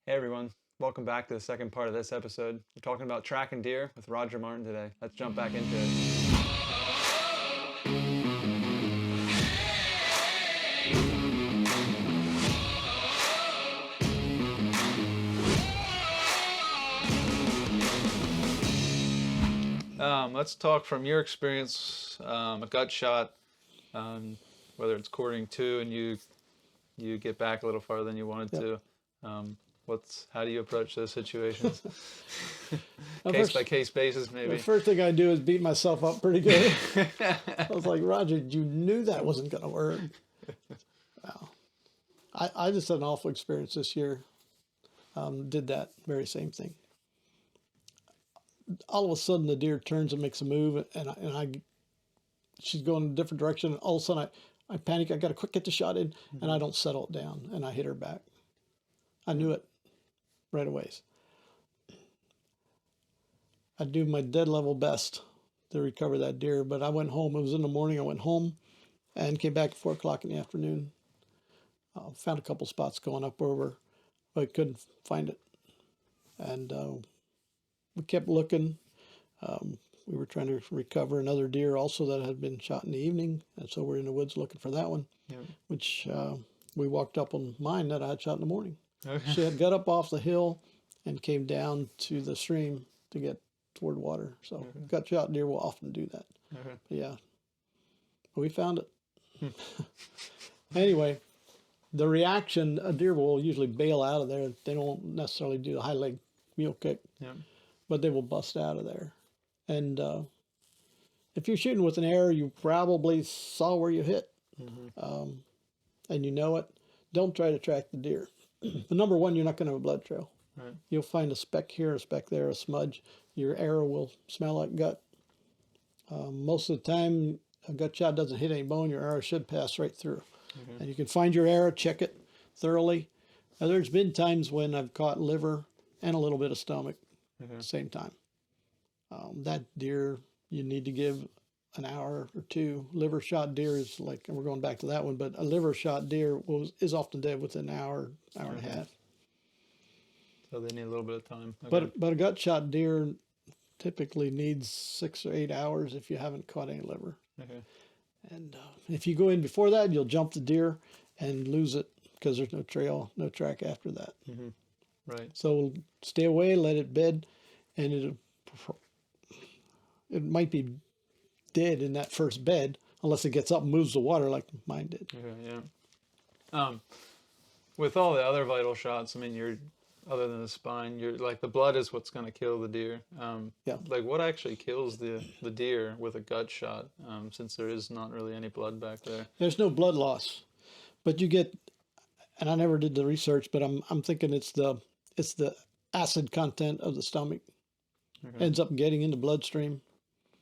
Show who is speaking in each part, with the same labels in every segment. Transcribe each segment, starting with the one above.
Speaker 1: Hey everyone, welcome back to the second part of this episode. We're talking about tracking deer with Roger Martin today. Let's jump back into it. Let's talk from your experience, a gut shot, um, whether it's quartering two and you get back a little farther than you wanted
Speaker 2: Yep.
Speaker 1: to. How do you approach those situations?
Speaker 2: Now,
Speaker 1: Case by
Speaker 2: first,
Speaker 1: case basis,
Speaker 2: the
Speaker 1: maybe.
Speaker 2: first thing I do is beat myself up pretty good. I was like, Roger, you knew that wasn't going to work. Wow. I just had an awful experience this year. Did that very same thing. All of a sudden, the deer turns and makes a move, she's going in a different direction. And all of a sudden, I panic. I got to quick get the shot in, and I don't settle it down, and I hit her back. I knew it right away. I do my dead level best to recover that deer, but I went home. It was in the morning. I went home and came back at 4 o'clock in the afternoon. Found a couple spots going up over, but I couldn't find it. And we kept looking. We were trying to recover another deer also that had been shot in the evening. And so we're in the woods looking for that one,
Speaker 1: Yep.
Speaker 2: which we walked up on mine that I had shot in the morning.
Speaker 1: Okay.
Speaker 2: She had got up off the hill and came down to the stream to get toward water. So gut shot deer will often do that.
Speaker 1: Okay.
Speaker 2: But yeah, we found it. Anyway, the reaction, a deer will usually bail out of there. They don't necessarily do the high leg mule kick,
Speaker 1: Yep.
Speaker 2: but they will bust out of there. And if you're shooting with an arrow, you probably saw where you hit, and you know it. Don't try to track the deer. The number one, you're not going to have a blood trail.
Speaker 1: Right.
Speaker 2: You'll find a speck here, a speck there, a smudge. Your arrow will smell like gut. Most of the time, a gut shot doesn't hit any bone. Your arrow should pass right through. And you can find your arrow, check it thoroughly. Now, there's been times when I've caught liver and a little bit of stomach at the same time. That deer, you need to give an hour or two. Liver shot deer is like, and we're going back to that one, but a liver shot deer is often dead within an hour, hour and a half.
Speaker 1: So they need a little bit of time. Okay.
Speaker 2: But a gut shot deer typically needs 6 or 8 hours if you haven't caught any liver.
Speaker 1: Okay.
Speaker 2: And if you go in before that, you'll jump the deer and lose it because there's no trail, no track after that.
Speaker 1: Right.
Speaker 2: So stay away, let it bed, and it might be dead in that first bed unless it gets up and moves the water like mine did.
Speaker 1: Okay. Yeah. With all the other vital shots, I mean, other than the spine, you're like the blood is what's going to kill the deer.
Speaker 2: Yeah.
Speaker 1: Like what actually kills the deer with a gut shot? Since there is not really any blood back there.
Speaker 2: There's no blood loss, but you get, and I never did the research, but I'm thinking it's the acid content of the stomach ends up getting in the bloodstream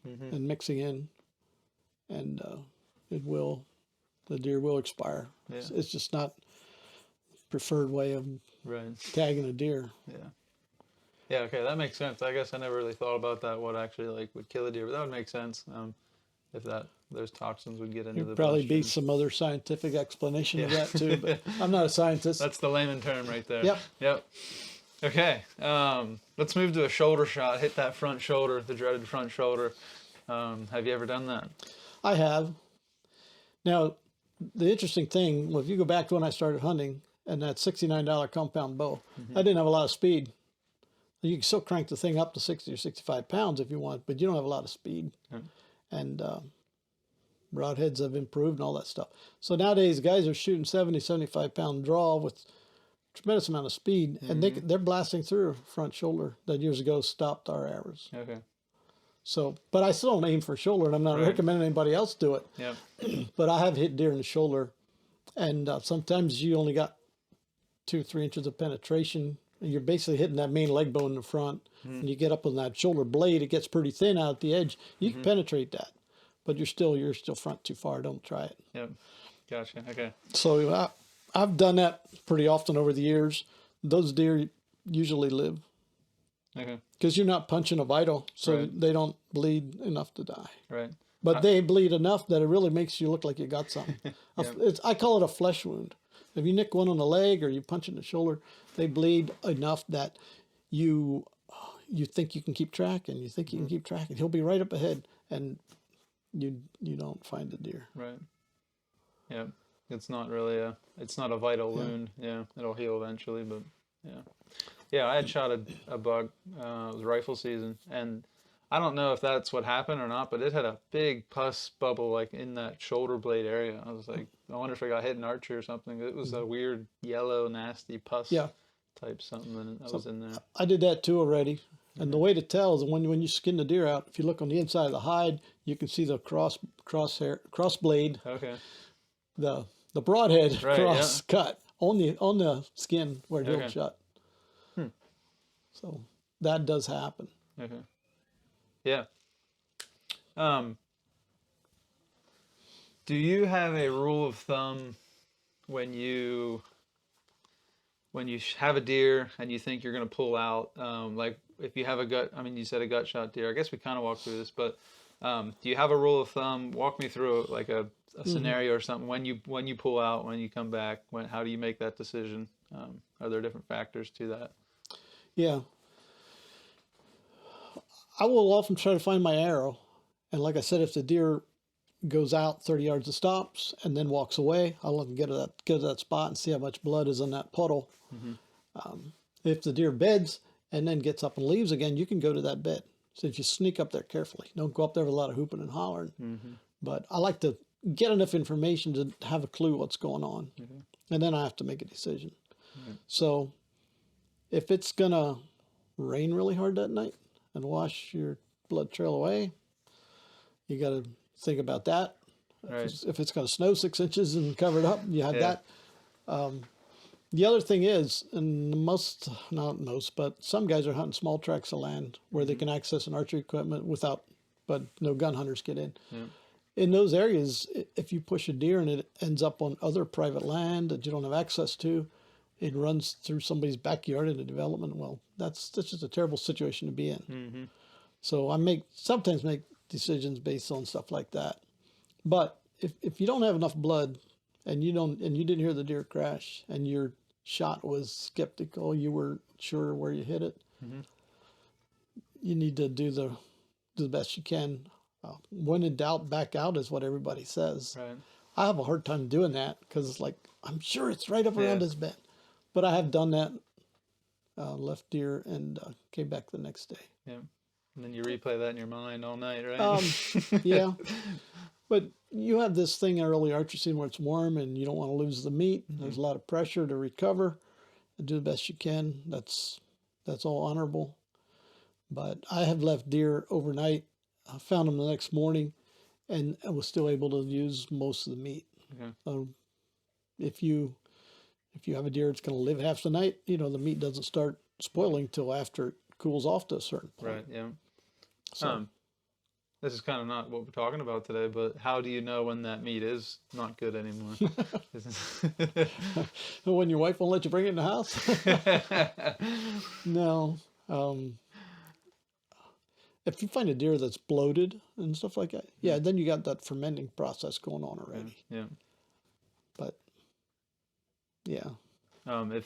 Speaker 2: and mixing in, and the deer will expire.
Speaker 1: Yeah.
Speaker 2: It's just not preferred way of
Speaker 1: Right.
Speaker 2: tagging a deer.
Speaker 1: Yeah. Yeah. Okay, that makes sense. I guess I never really thought about that. What actually like would kill a deer, but that would make sense. If those toxins would get into the
Speaker 2: There'd probably be
Speaker 1: bloodstream.
Speaker 2: some other scientific explanation of
Speaker 1: Yeah.
Speaker 2: that too, but I'm not a scientist.
Speaker 1: That's the layman term right there.
Speaker 2: Yep.
Speaker 1: Yep. Okay. Let's move to a shoulder shot. Hit that front shoulder, the dreaded front shoulder. Have you ever done that?
Speaker 2: I have. Now, the interesting thing, well, if you go back to when I started hunting and that $69 compound bow, I didn't have a lot of speed. You can still crank the thing up to 60 or 65 pounds if you want, but you don't have a lot of speed. And broadheads have improved and all that stuff. So nowadays, guys are shooting 70, 75 pound draw with tremendous amount of speed, and they're blasting through front shoulder that years ago stopped our arrows.
Speaker 1: Okay.
Speaker 2: So, but I still don't aim for shoulder, and I'm not recommending anybody else do it.
Speaker 1: Yep.
Speaker 2: But I have hit deer in the shoulder, and sometimes you only got 2-3 inches of penetration. And you're basically hitting that main leg bone in the front, and you get up on that shoulder blade. It gets pretty thin out at the edge. You can penetrate that, but you're still front too far. Don't try it.
Speaker 1: Yep. Gotcha. Okay.
Speaker 2: So I've done that pretty often over the years. Those deer usually live
Speaker 1: Okay.
Speaker 2: because you're not punching a vital, so
Speaker 1: Right.
Speaker 2: they don't bleed enough to die.
Speaker 1: Right.
Speaker 2: But they bleed enough that it really makes you look like you got something. I call it a flesh wound. If you nick one on the leg or you punch in the shoulder, they bleed enough that you think you can keep track, and you think you can keep track, and he'll be right up ahead, and you don't find the deer.
Speaker 1: Right. Yeah. It's not really it's not a vital wound. Yeah. It'll heal eventually, but yeah. Yeah, I had shot a buck, it was rifle season, and I don't know if that's what happened or not, but it had a big pus bubble like in that shoulder blade area. I was like, I wonder if I got hit in archery or something. It was a weird yellow, nasty pus
Speaker 2: Yeah,
Speaker 1: type something that was in there.
Speaker 2: I did that too already. And the way to tell is when you skin the deer out, if you look on the inside of the hide, you can see the cross blade,
Speaker 1: Okay.
Speaker 2: the broadhead
Speaker 1: Right,
Speaker 2: cross cut on the skin where Dill
Speaker 1: Okay.
Speaker 2: shot. So that does happen.
Speaker 1: Okay. Yeah. Um, do you have a rule of thumb when you have a deer and you think you're going to pull out, like if you have a gut, I mean, you said a gut shot deer. I guess we kind of walked through this, but do you have a rule of thumb? Walk me through like a scenario or something when you pull out, when you come back, how do you make that decision? Are there different factors to that?
Speaker 2: Yeah. I will often try to find my arrow. And like I said, if the deer goes out 30 yards and stops and then walks away, I'll look and get to that spot and see how much blood is in that puddle. If the deer beds and then gets up and leaves again, you can go to that bed. So if you sneak up there carefully, don't go up there with a lot of hooping and hollering. But I like to get enough information to have a clue what's going on. And then I have to make a decision. So if it's going to rain really hard that night and wash your blood trail away, you got to think about that.
Speaker 1: Right.
Speaker 2: If it's going to snow 6 inches and cover it up, you have
Speaker 1: Yeah.
Speaker 2: that. The other thing is, and not most, but some guys are hunting small tracts of land where they can access an archery equipment but no gun hunters get in.
Speaker 1: Yeah.
Speaker 2: In those areas, if you push a deer and it ends up on other private land that you don't have access to, it runs through somebody's backyard in a development, well, that's just a terrible situation to be in. So I sometimes make decisions based on stuff like that. But if you don't have enough blood and you didn't hear the deer crash and your shot was skeptical, you weren't sure where you hit it, you need to do the best you can. When in doubt, back out is what everybody says.
Speaker 1: Right.
Speaker 2: I have a hard time doing that because it's like, I'm sure it's right up around this bend. But I have done that, left deer and came back the next day.
Speaker 1: Yeah. And then you replay that in your mind all night, right?
Speaker 2: Yeah. But you have this thing in early archery season where it's warm and you don't want to lose the meat. There's a lot of pressure to recover and do the best you can. That's all honorable. But I have left deer overnight. I found them the next morning and I was still able to use most of the meat.
Speaker 1: Okay.
Speaker 2: If you have a deer that's going to live half the night, the meat doesn't start spoiling till after it cools off to a certain point.
Speaker 1: Right. Yeah.
Speaker 2: So,
Speaker 1: This is kind of not what we're talking about today, but how do you know when that meat is not good anymore?
Speaker 2: when your wife won't let you bring it in the house? No. If you find a deer that's bloated and stuff like that, then you got that fermenting process going on already.
Speaker 1: Yeah.
Speaker 2: But yeah.
Speaker 1: If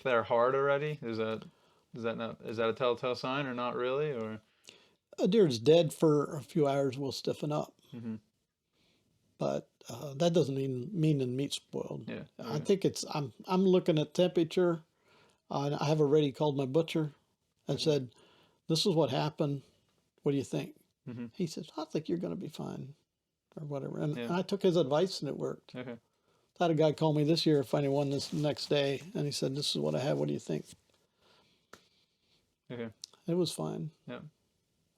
Speaker 1: they're hard already, is that a telltale sign or not really? Or
Speaker 2: A deer that's dead for a few hours will stiffen up. But that doesn't mean the meat's spoiled.
Speaker 1: Yeah.
Speaker 2: I think I'm looking at temperature. I have already called my butcher and said, this is what happened. What do you think? He says, I think you're going to be fine or whatever. And I took his advice and it worked.
Speaker 1: Okay.
Speaker 2: I had a guy call me this year, finding one this next day, and he said, this is what I have. What do you think?
Speaker 1: Okay.
Speaker 2: It was fine.
Speaker 1: Yeah.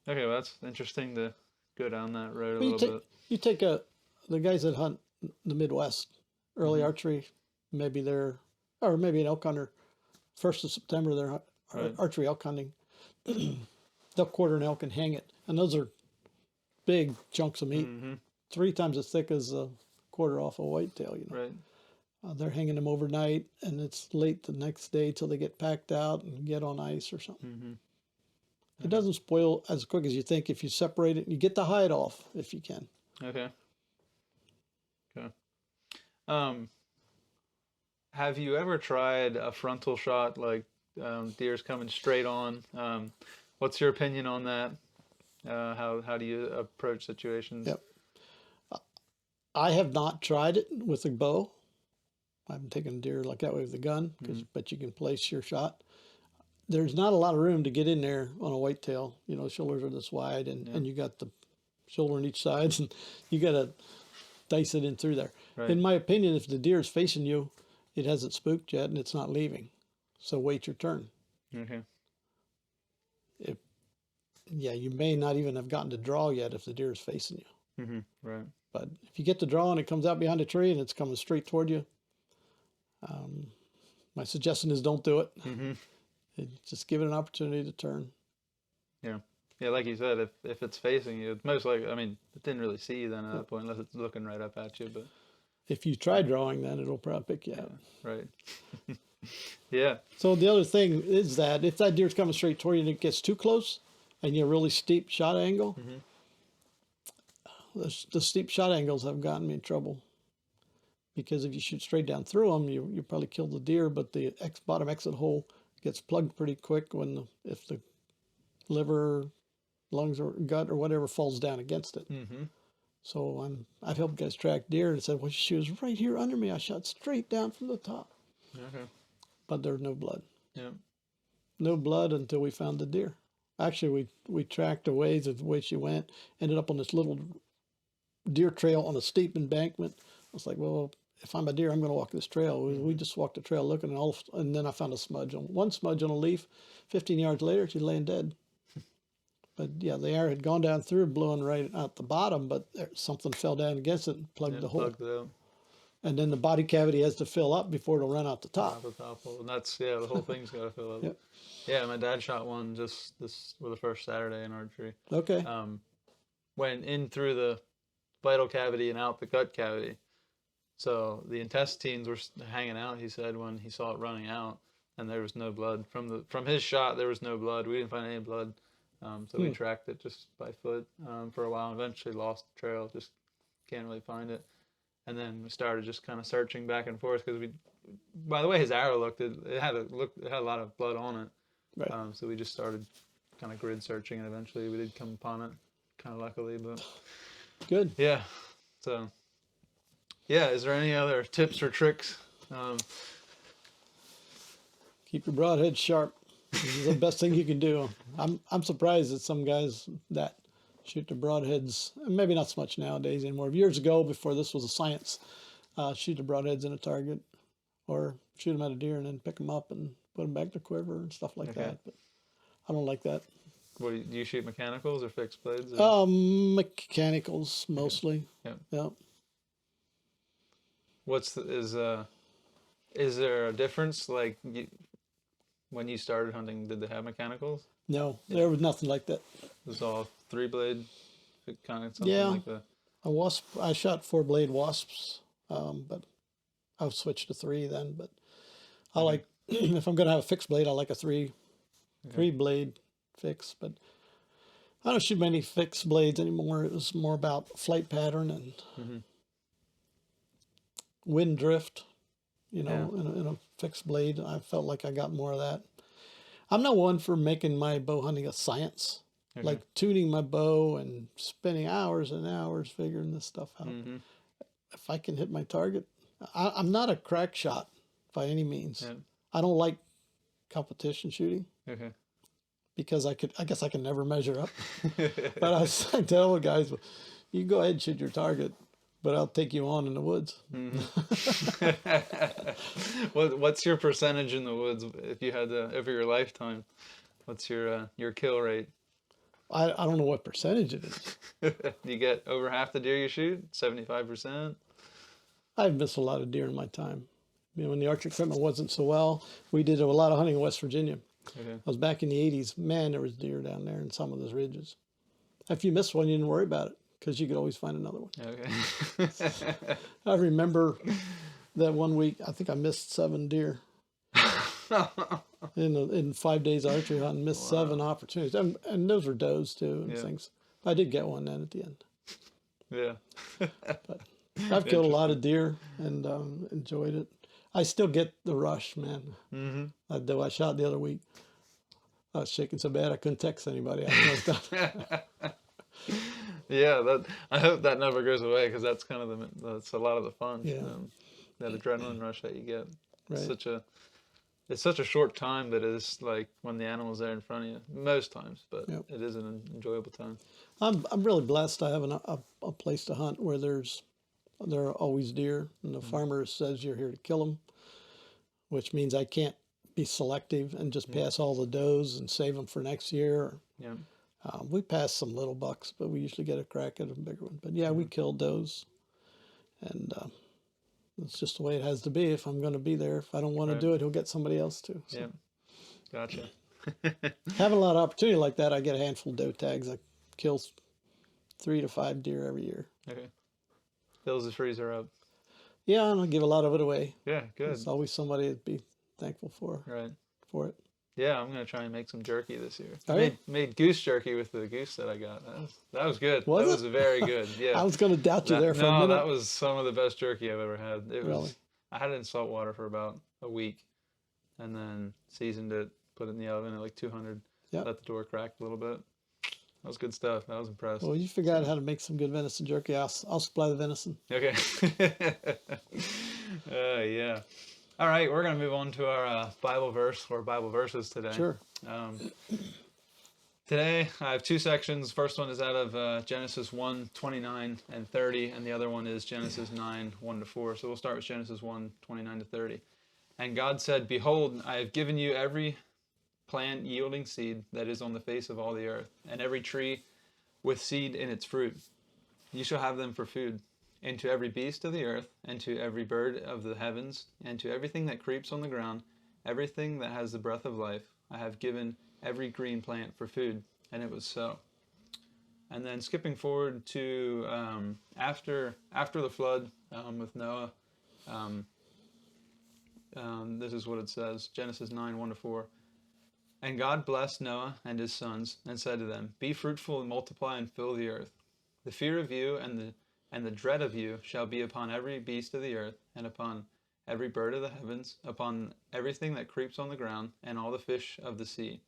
Speaker 1: Okay, well, that's interesting to go down that road
Speaker 2: But
Speaker 1: a little bit.
Speaker 2: you take the guys that hunt the Midwest, early archery, maybe maybe an elk hunter, 1st of September, they're archery elk hunting. They'll quarter an elk and hang it. And those are big chunks of meat, 3 times as thick as a quarter off a whitetail,
Speaker 1: Right.
Speaker 2: They're hanging them overnight, and it's late the next day till they get packed out and get on ice or something. It doesn't spoil as quick as you think if you separate it and you get the hide off if you can.
Speaker 1: Okay. Okay. have you ever tried a frontal shot, like deer's coming straight on? What's your opinion on that? How do you approach situations?
Speaker 2: Yep. I have not tried it with a bow. I haven't taken a deer like that way with a gun, but you can place your shot. There's not a lot of room to get in there on a whitetail. You know, shoulders are this wide, and you got the shoulder on each side, and you got to dice it in through there.
Speaker 1: Right.
Speaker 2: In my opinion, if the deer is facing you, it hasn't spooked yet, and it's not leaving. So wait your turn.
Speaker 1: Okay.
Speaker 2: Yeah, you may not even have gotten to draw yet if the deer is facing you.
Speaker 1: Right.
Speaker 2: But if you get to draw and it comes out behind a tree and it's coming straight toward you, my suggestion is don't do it. Just give it an opportunity to turn.
Speaker 1: Yeah. Yeah, like you said, if it's facing you, it's most likely, I mean, it didn't really see you then at that point, unless it's looking right up at you, but...
Speaker 2: If you try drawing, then it'll probably pick you up.
Speaker 1: Right. Yeah.
Speaker 2: So the other thing is that if that deer's coming straight toward you and it gets too close and you're a really steep shot angle, the steep shot angles have gotten me in trouble. Because if you shoot straight down through them, you probably kill the deer, but the bottom exit hole gets plugged pretty quick if the liver, lungs, or gut or whatever falls down against it. So I've helped guys track deer and said, well, she was right here under me. I shot straight down from the top.
Speaker 1: Okay.
Speaker 2: But there's no blood.
Speaker 1: Yeah.
Speaker 2: No blood until we found the deer. Actually, we tracked a ways of the way she went, ended up on this little deer trail on a steep embankment. I was like, well, if I'm a deer, I'm going to walk this trail. We just walked the trail looking, and then I found one smudge on a leaf. 15 yards later, she's laying dead. But yeah, the air had gone down through, blowing right out the bottom, but something fell down against it and plugged the hole.
Speaker 1: Plugged it out.
Speaker 2: And then the body cavity has to fill up before it'll run out the top.
Speaker 1: The top hole. And that's, the whole thing's got to fill up.
Speaker 2: Yep.
Speaker 1: Yeah, my dad shot one just for the first Saturday in archery.
Speaker 2: Okay.
Speaker 1: Went in through the vital cavity and out the gut cavity. So the intestines were hanging out, he said, when he saw it running out, and there was no blood. From his shot, there was no blood. We didn't find any blood. So we tracked it just by foot for a while, and eventually lost the trail. Just can't really find it. And then we started just kind of searching back and forth because by the way his arrow looked, it had a lot of blood on it.
Speaker 2: Right.
Speaker 1: So we just started kind of grid searching, and eventually we did come upon it, kind of luckily. But
Speaker 2: Good.
Speaker 1: yeah. So yeah, is there any other tips or tricks?
Speaker 2: Keep your broadhead sharp. This is the best thing you can do. I'm surprised at some guys that shoot their broadheads, maybe not so much nowadays anymore. Years ago, before this was a science, shoot the broadheads in a target or shoot them at a deer and then pick them up and put them back to quiver and stuff like that. But I don't like that.
Speaker 1: What do you shoot, mechanicals or fixed blades? Or?
Speaker 2: Mechanicals mostly.
Speaker 1: Okay.
Speaker 2: Yeah.
Speaker 1: Is there a difference? Like when you started hunting, did they have mechanicals?
Speaker 2: No, there was nothing like that.
Speaker 1: It was all 3-blade, kind of something like that.
Speaker 2: I shot 4-blade wasps, but I'll switch to 3 then. But I like, if I'm going to have a fixed blade, I like a 3-blade fix. But I don't shoot many fixed blades anymore. It was more about flight pattern and wind drift, in a fixed blade. I felt like I got more of that. I'm not one for making my bow hunting a science, like tuning my bow and spending hours and hours figuring this stuff out. If I can hit my target, I'm not a crack shot by any means. Yeah. I don't like competition shooting. Okay. Because I guess I can never measure up. But I tell the guys, you can go ahead and shoot your target, but I'll take you on in the woods.
Speaker 1: What's your percentage in the woods if you had to, over your lifetime? What's your kill rate?
Speaker 2: I don't know what percentage it is.
Speaker 1: You get over half the deer you shoot? 75%?
Speaker 2: I've missed a lot of deer in my time. When the archery equipment wasn't so well, we did a lot of hunting in West Virginia. Okay. I was back in the 80s. Man, there was deer down there in some of those ridges. If you missed one, you didn't worry about it because you could always find another one. Okay. I remember that one week, I think I missed 7 deer. in 5 days archery hunting, missed 7 opportunities. And those were does too and things. I did get one then at the end. Yeah. But I've killed a lot of deer and enjoyed it. I still get the rush, man.
Speaker 1: Mm-hmm.
Speaker 2: I do. I shot the other week. I was shaking so bad I couldn't text anybody. I was done.
Speaker 1: Yeah, that I hope that never goes away because that's kind of that's a lot of the fun.
Speaker 2: Yeah.
Speaker 1: That adrenaline rush that you get. It's
Speaker 2: Right.
Speaker 1: it's such a short time that is like when the animal's there in front of you most times, but
Speaker 2: Yep.
Speaker 1: it is an enjoyable time.
Speaker 2: I'm really blessed. I have a place to hunt where there are always deer, and the farmer says you're here to kill them, which means I can't be selective and just pass all the does and save them for next year.
Speaker 1: Yeah.
Speaker 2: We pass some little bucks, but we usually get a crack at a bigger one. But yeah, we kill does, and it's just the way it has to be. If I'm going to be there, if I don't want to
Speaker 1: Right.
Speaker 2: do it, he'll get somebody else to. So.
Speaker 1: Yeah. Gotcha.
Speaker 2: Having a lot of opportunity like that, I get a handful of doe tags. I kill 3 to 5 deer every year.
Speaker 1: Okay. Fills the freezer up.
Speaker 2: Yeah, and I give a lot of it away.
Speaker 1: Yeah, good.
Speaker 2: There's always somebody to be thankful for
Speaker 1: Right.
Speaker 2: it.
Speaker 1: Yeah, I'm gonna try and make some jerky this year.
Speaker 2: Are you?
Speaker 1: Made goose jerky with the goose that I got. That was good.
Speaker 2: Was
Speaker 1: that
Speaker 2: it?
Speaker 1: was very good. Yeah.
Speaker 2: I was going to doubt you there for a
Speaker 1: No,
Speaker 2: minute.
Speaker 1: that was some of the best jerky I've ever had. It was.
Speaker 2: Really?
Speaker 1: I had it in salt water for about a week, and then seasoned it, put it in the oven at like 200.
Speaker 2: Yep.
Speaker 1: Let the door crack a little bit. That was good stuff. I was impressed.
Speaker 2: Well, you figure out how to make some good venison jerky. I'll supply the venison.
Speaker 1: Okay. Yeah. All right, we're going to move on to our Bible verse or Bible verses today.
Speaker 2: Sure.
Speaker 1: Today, I have two sections. First one is out of Genesis 1, 29 and 30, and the other one is Genesis 9, 1 to 4. So we'll start with Genesis 1, 29 to 30. And God said, "Behold, I have given you every plant yielding seed that is on the face of all the earth, and every tree with seed in its fruit. You shall have them for food. And to every beast of the earth, and to every bird of the heavens, and to everything that creeps on the ground, everything that has the breath of life, I have given every green plant for food." And it was so. And then skipping forward to after the flood with Noah, this is what it says, Genesis 9, 1 to 4. "And God blessed Noah and his sons, and said to them, Be fruitful and multiply and fill the earth. The fear of you and the dread of you shall be upon every beast of the earth, and upon every bird of the heavens, upon everything that creeps on the ground, and all the fish of the sea.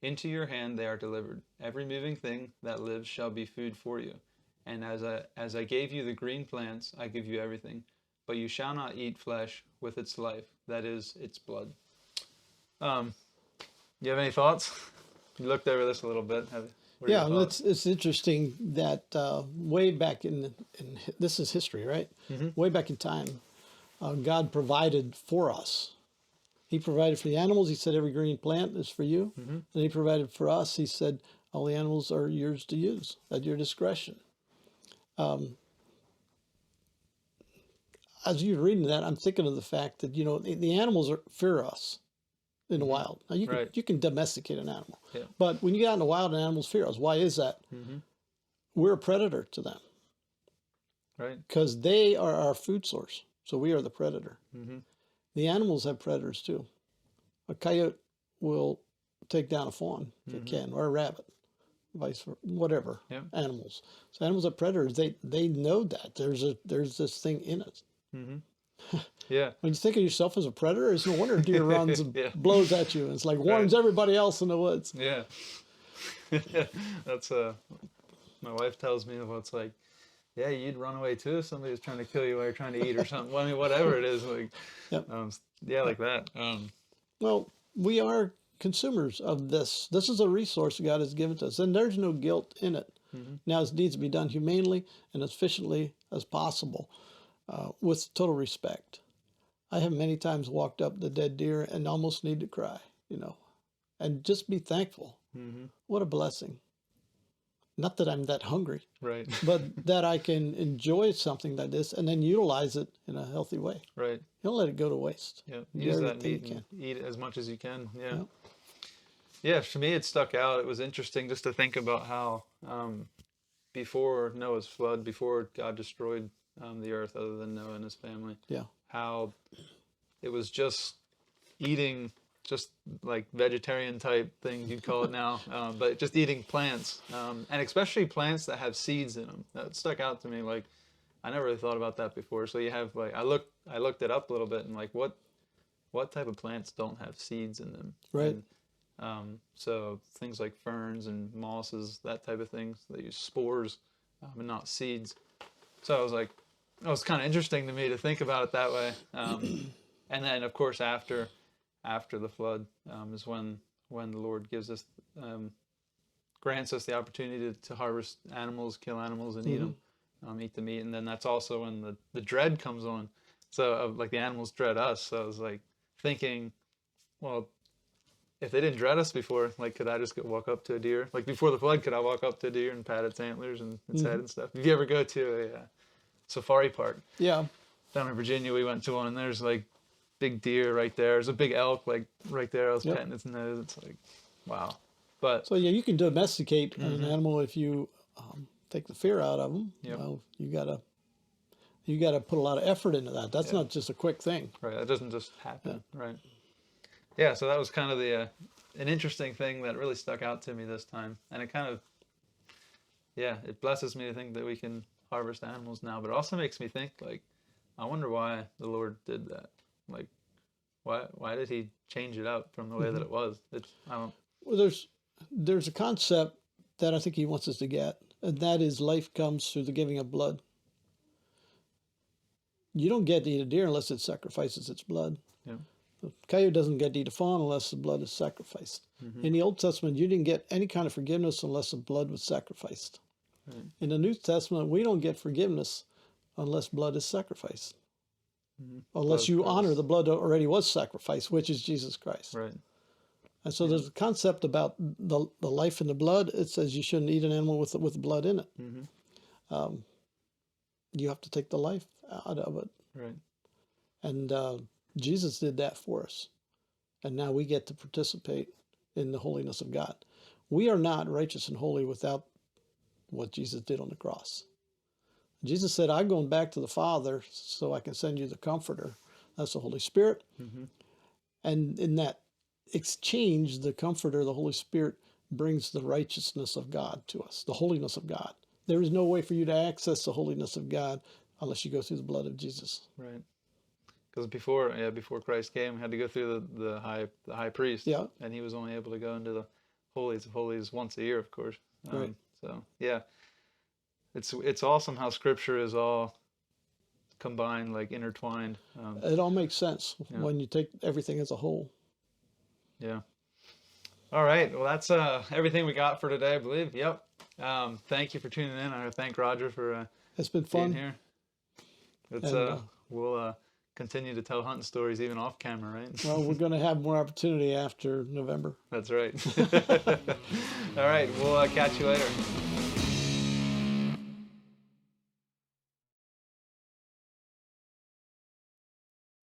Speaker 1: Into your hand they are delivered. Every moving thing that lives shall be food for you. And as I gave you the green plants, I give you everything. But you shall not eat flesh with its life, that is, its blood." You have any thoughts? You looked over this a little bit. What are your
Speaker 2: Yeah,
Speaker 1: thoughts?
Speaker 2: it's interesting that way back in this is history, right? Way back in time, God provided for us. He provided for the animals. He said, every green plant is for you. And he provided for us. He said, all the animals are yours to use at your discretion. As you're reading that, I'm thinking of the fact that, the animals fear us in the wild. Now,
Speaker 1: Right.
Speaker 2: you can domesticate an animal.
Speaker 1: Yeah.
Speaker 2: But when you get out in the wild, animals fear us. Why is that? We're a predator to them
Speaker 1: Right.
Speaker 2: because they are our food source. So we are the predator. The animals have predators too. A coyote will take down a fawn if it can, or a rabbit, vice versa, whatever.
Speaker 1: Yep.
Speaker 2: Animals. So animals are predators. They know that there's this thing in it.
Speaker 1: Yeah.
Speaker 2: When you think of yourself as a predator, it's no wonder deer runs and
Speaker 1: Yeah.
Speaker 2: blows at you. And it's like warns everybody else in the woods.
Speaker 1: Yeah. That's my wife tells me, well, it's like, yeah, you'd run away too if somebody was trying to kill you while you're trying to eat or something. Well, I mean, whatever it is, like,
Speaker 2: Yep.
Speaker 1: yeah, like that.
Speaker 2: Well, we are consumers of this. This is a resource God has given to us, and there's no guilt in it. Now, it needs to be done humanely and as efficiently as possible, with total respect. I have many times walked up the dead deer and almost need to cry, and just be thankful. What a blessing. Not that I'm that hungry,
Speaker 1: Right.
Speaker 2: but that I can enjoy something like this and then utilize it in a healthy way.
Speaker 1: Right.
Speaker 2: Don't let it go to waste.
Speaker 1: Yeah.
Speaker 2: Do
Speaker 1: Use that
Speaker 2: everything
Speaker 1: meat
Speaker 2: you
Speaker 1: and eat as much as you can. Yeah.
Speaker 2: Yeah.
Speaker 1: Yeah. For me, it stuck out. It was interesting just to think about how before Noah's flood, before God destroyed the earth, other than Noah and his family,
Speaker 2: Yeah.
Speaker 1: how it was just eating, just like vegetarian type thing you'd call it now, but just eating plants, and especially plants that have seeds in them. That stuck out to me. Like, I never really thought about that before. So you have like, I looked it up a little bit, and like, what what type of plants don't have seeds in them?
Speaker 2: Right.
Speaker 1: And, so things like ferns and mosses, that type of things, they use spores and not seeds. So I was like, it was kind of interesting to me to think about it that way. And then, of course, after the flood is when the Lord gives us, grants us the opportunity to harvest animals, kill animals, and eat them, eat the meat. And then that's also when the dread comes on. So like the animals dread us. So I was like thinking, well, if they didn't dread us before, like, could I just walk up to a deer? Like before the flood, could I walk up to a deer and pat its antlers and its head and stuff? If you ever go to a safari park,
Speaker 2: Yeah.
Speaker 1: down in Virginia, we went to one, and there's like big deer right there. There's a big elk like right there. I was petting its nose. It's like, wow. But
Speaker 2: So yeah, you can domesticate an animal if you take the fear out of them.
Speaker 1: Yep.
Speaker 2: You gotta put a lot of effort into that. That's not just a quick thing.
Speaker 1: right, that doesn't just happen, right? Yeah, so that was kind of an interesting thing that really stuck out to me this time, and it kind of, it blesses me to think that we can harvest animals now, but it also makes me think, like, I wonder why the Lord did that. Like, why did He change it up from the way that it was?
Speaker 2: Well, there's a concept that I think He wants us to get, and that is life comes through the giving of blood. You don't get to eat a deer unless it sacrifices its blood.
Speaker 1: Yeah.
Speaker 2: The coyote doesn't get to eat a fawn unless the blood is sacrificed. In the Old Testament, you didn't get any kind of forgiveness unless the blood was sacrificed.
Speaker 1: Right.
Speaker 2: In the New Testament, we don't get forgiveness unless blood is sacrificed. Unless you honor the blood that already was sacrificed, which is Jesus Christ.
Speaker 1: Right.
Speaker 2: And so there's a concept about the life in the blood. It says you shouldn't eat an animal with blood in it. You have to take the life out of it.
Speaker 1: Right.
Speaker 2: And Jesus did that for us. And now we get to participate in the holiness of God. We are not righteous and holy without what Jesus did on the cross. Jesus said, I'm going back to the Father so I can send you the Comforter. That's the Holy Spirit. And in that exchange, the Comforter, the Holy Spirit, brings the righteousness of God to us, the holiness of God. There is no way for you to access the holiness of God unless you go through the blood of Jesus.
Speaker 1: Right. Because before Christ came, we had to go through the high priest.
Speaker 2: Yeah.
Speaker 1: And he was only able to go into the holies of holies once a year, of course.
Speaker 2: Right.
Speaker 1: So yeah, it's awesome how Scripture is all combined, like intertwined.
Speaker 2: It all makes sense when you take everything as a whole.
Speaker 1: Yeah. All right. Well, that's everything we got for today, I believe. Yep. Thank you for tuning in. I thank Roger for
Speaker 2: It's been
Speaker 1: being
Speaker 2: fun.
Speaker 1: here. It's
Speaker 2: And,
Speaker 1: we'll continue to tell hunting stories even off camera, right?
Speaker 2: Well, we're going to have more opportunity after November.
Speaker 1: That's right. All right. We'll catch you later.